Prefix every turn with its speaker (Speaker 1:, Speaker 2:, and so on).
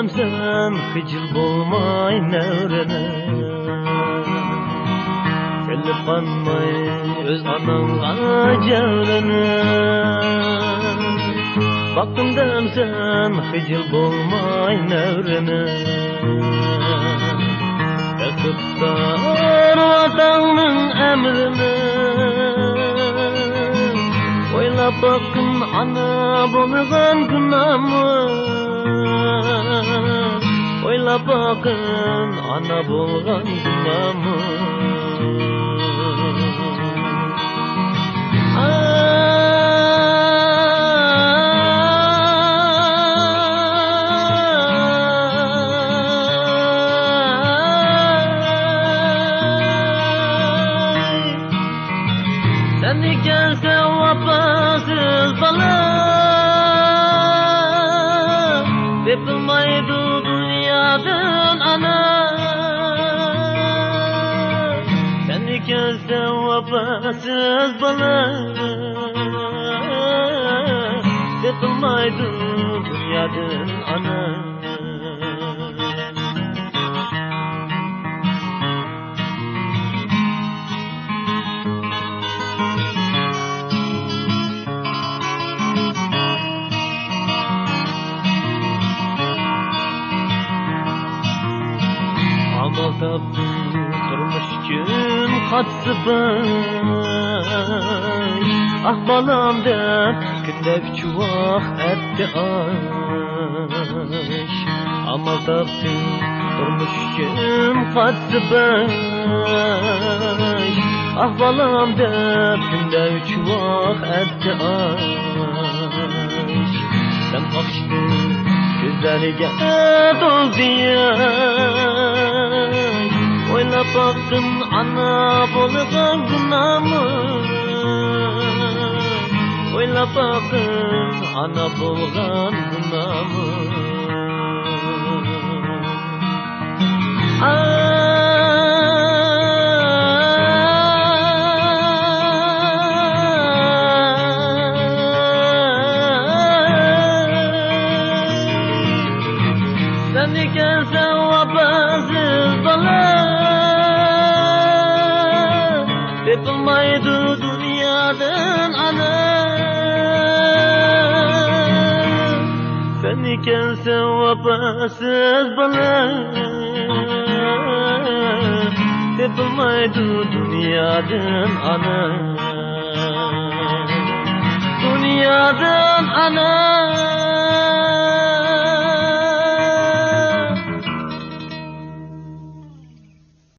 Speaker 1: sen hicil bolmay nevrene. Kelip kanmay öz ananga javrene. Baktım sen hicil bolmay nevrene. Yakıptar vatanın emrine. Oylap bakın ana bolgan günahımı. Oylap bakın ana bolgan günahımı. Sen ikensen vafasız bala, yapılmaydı dünyadan ana. Sen ikensen vafasız bala, yapılmaydı dünyadan ana. Amal taptım turmuş için katsıbay. Ah balam dep günde bir çuvak etti aş. Amal taptım turmuş için katsıbay. Ah balam dep günde bir çuvak etti aş. Sen bakıştın gözlerine doldu ya. Oylap bakın ana bolgan günahımı. Oylap bakın ana bolgan günahımı. Sen ikensen vafasız bala, yapılmaydı dünyadan ana. Sen ikensen vafasız bala, yapılmaydı dünyadan ana. Dünyadan ana.